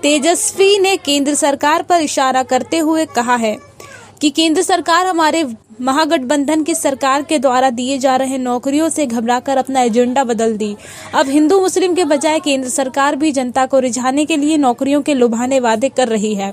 तेजस्वी ने केंद्र सरकार पर इशारा करते हुए कहा है कि केंद्र सरकार हमारे महागठबंधन की सरकार के द्वारा दिए जा रहे नौकरियों से घबराकर अपना एजेंडा बदल दी। अब हिंदू मुस्लिम के बजाय केंद्र सरकार भी जनता को रिझाने के लिए नौकरियों के लुभाने वादे कर रही है।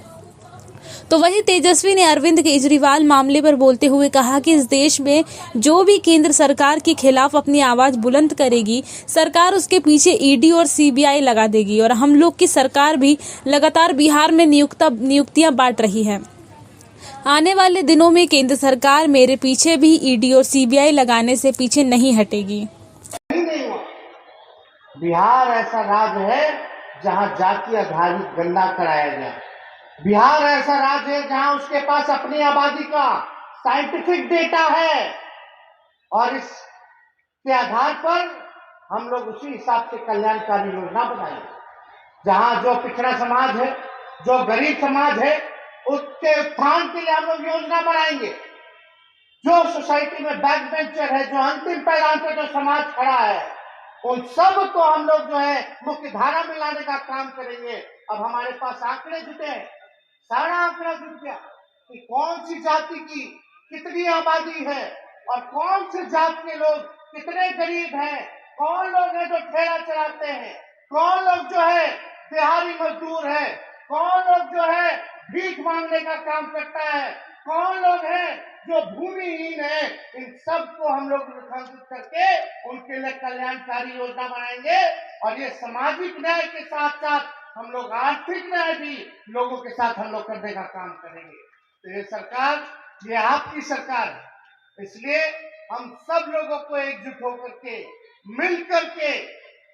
तो वहीं तेजस्वी ने अरविंद केजरीवाल मामले पर बोलते हुए कहा कि इस देश में जो भी केंद्र सरकार के खिलाफ अपनी आवाज बुलंद करेगी, सरकार उसके पीछे ईडी और सीबीआई लगा देगी। और हम लोग की सरकार भी लगातार बिहार में नियुक्तियां बांट रही है। आने वाले दिनों में केंद्र सरकार मेरे पीछे भी ईडी और सीबीआई लगाने से पीछे नहीं हटेगी। नहीं हुआ। बिहार ऐसा राज्य है जहां जाति आधारित गणना कराया गया। बिहार ऐसा राज्य है जहां उसके पास अपनी आबादी का साइंटिफिक डेटा है और इसके आधार पर हम लोग उसी हिसाब से कल्याणकारी योजना बनाएंगे। जहां जो पिछड़ा समाज है, जो गरीब समाज है, उसके उत्थान के लिए हम लोग योजना बनाएंगे। जो सोसाइटी में बैक बेंचर है, जो अंतिम पायदान पर जो समाज खड़ा है, उन सब को हम लोग जो है मुख्य धारा में लाने का काम करेंगे। अब हमारे पास आंकड़े जुटे हैं, सारा आंकड़ा जुट गया कि कौन सी जाति की कितनी आबादी है और कौन से जात के लोग कितने गरीब हैं, कौन लोग हैं जो ठेला चलाते हैं, कौन लोग जो है दिहाड़ी मजदूर है, कौन लोग जो है भीख मांगने का काम करता है, कौन लोग हैं जो भूमिहीन है। इन सब को हम लोग रेखांकित करके उनके लिए कल्याणकारी योजना बनाएंगे और ये सामाजिक न्याय के साथ साथ हम लोग आर्थिक न्याय भी लोगों के साथ हम लोग करने का काम करेंगे। तो ये सरकार, ये आपकी सरकार है, इसलिए हम सब लोगों को एकजुट होकर के मिल करके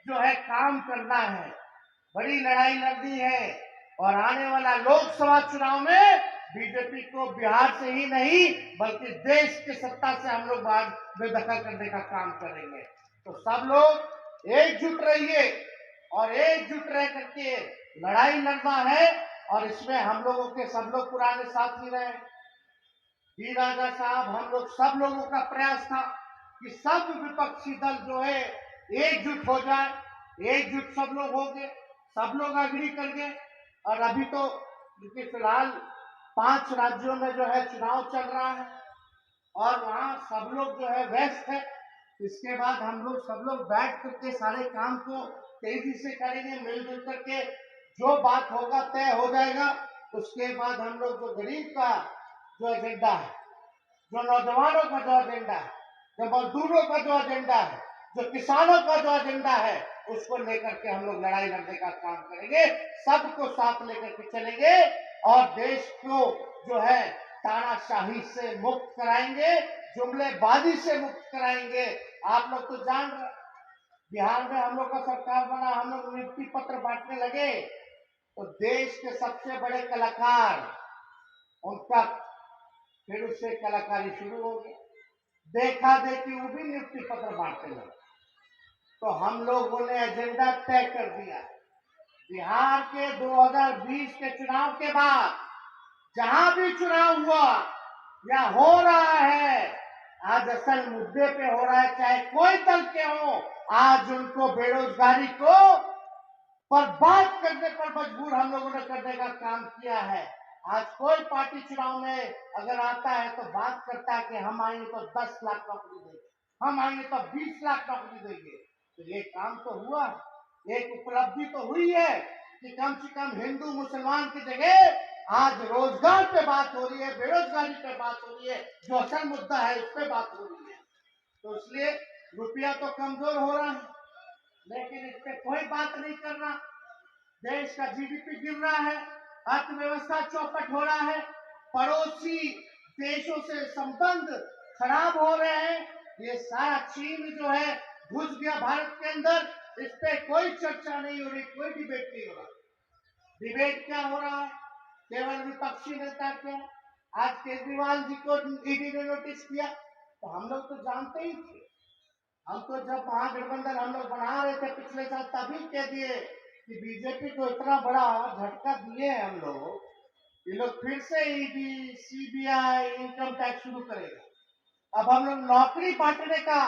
जो है काम करना है। बड़ी लड़ाई लड़नी है और आने वाला लोकसभा चुनाव में बीजेपी को बिहार से ही नहीं बल्कि देश की सत्ता से हम लोग बाहर बेदखल करने का काम करेंगे। तो सब लोग एकजुट रहिए और एकजुट रह करके लड़ाई लड़ना है और इसमें हम लोगों के सब लोग पुराने साथी रहे। डी राजा साहब, हम लोग सब लोगों का प्रयास था कि सब विपक्षी दल जो है एकजुट हो जाए, एकजुट सब लोग हो गए, सब लोग अग्री कर गए। और अभी तो फिलहाल 5 राज्यों में जो है चुनाव चल रहा है और वहाँ सब लोग जो है व्यस्त है। इसके बाद हम लोग सब लोग बैठ करके सारे काम को तेजी से करेंगे, मिलजुल करके जो बात होगा तय हो जाएगा। उसके बाद हम लोग जो गरीब का जो एजेंडा है, जो नौजवानों का जो एजेंडा है, जो मजदूरों का जो एजेंडा है, जो किसानों का जो एजेंडा है, उसको लेकर के हम लोग लड़ाई लड़ने का काम करेंगे। सबको साथ लेकर के चलेंगे और देश को जो है तानाशाही से मुक्त कराएंगे, जुमलेबाजी से मुक्त कराएंगे। आप लोग तो जान रहे, बिहार में हम लोग का सरकार बना, हम लोग नियुक्ति पत्र बांटने लगे तो देश के सबसे बड़े कलाकार, उनका फिर उससे कलाकारी शुरू हो गई। देखा देखी वो भी नियुक्ति पत्र बांटने लगे। तो हम लोगों ने एजेंडा तय कर दिया। बिहार के 2020 के चुनाव के बाद जहां भी चुनाव हुआ या हो रहा है, आज असल मुद्दे पे हो रहा है, चाहे कोई दल के हो, आज उनको बेरोजगारी को बर्बाद करने पर मजबूर हम लोगों ने करने का काम किया है। आज कोई पार्टी चुनाव में अगर आता है तो बात करता है कि हम आएंगे तो 10 लाख नौकरी देंगे, हम आएंगे तो 20 लाख नौकरी देंगे। तो ये काम तो हुआ, एक उपलब्धि तो हुई है कि कम से कम हिंदू मुसलमान की जगह आज रोजगार पे बात हो रही है, बेरोजगारी पे बात हो रही है, जो असल मुद्दा है उस पर बात हो रही है। तो इसलिए रुपया तो कमजोर हो रहा है, लेकिन इस पे कोई बात नहीं कर रहा। देश का जीडीपी गिर रहा है, अर्थव्यवस्था चौपट हो रहा है, पड़ोसी देशों से संबंध खराब हो रहे हैं। ये सारा चीन जो है घुस गया भारत के अंदर, इस पे कोई चर्चा नहीं हो रही, कोई डिबेट नहीं हो रहा। डिबेट क्या हो रहा है? केवल विपक्षी नेता के। आज केजरीवाल जी को ईडी ने नोटिस किया तो हम लोग तो जानते ही थे। हम तो जब महागठबंधन हम लोग बना रहे थे पिछले साल, तभी कह दिए कि बीजेपी को इतना बड़ा झटका दिए हैं हम लोग, ये लोग फिर से ईडी, सीबीआई, इनकम टैक्स शुरू करेगा। अब हम लोग नौकरी बांटने का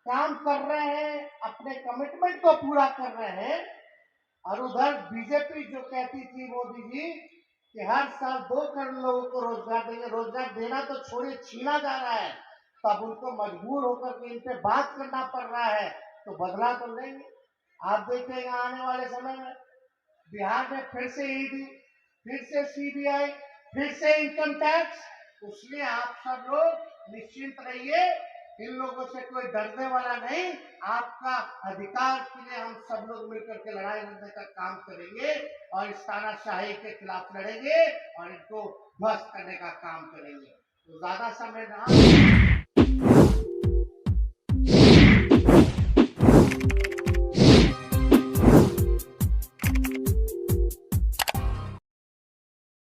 काम कर रहे हैं, अपने कमिटमेंट को पूरा कर रहे हैं और उधर बीजेपी जो कहती थी मोदी जी कि हर साल 2 करोड़ लोगों को रोजगार देंगे, रोजगार देना तो छोड़िए छीना जा रहा है, तब उनको मजबूर होकर के इन पे बात करना पड़ रहा है, तो बदला तो लेंगे। आप देखेंगे आने वाले समय में बिहार में फिर से ईडी, फिर से सीबीआई, फिर से इनकम टैक्स। इसलिए आप सब लोग निश्चिंत रहिए, इन लोगों से कोई डरने वाला नहीं। आपका अधिकार के लिए हम सब लोग मिलकर के लड़ाई लड़ने का काम करेंगे और इस तानाशाही के खिलाफ लड़ेंगे और इनको ध्वस्त करने का काम करेंगे। तो ज्यादा समय ना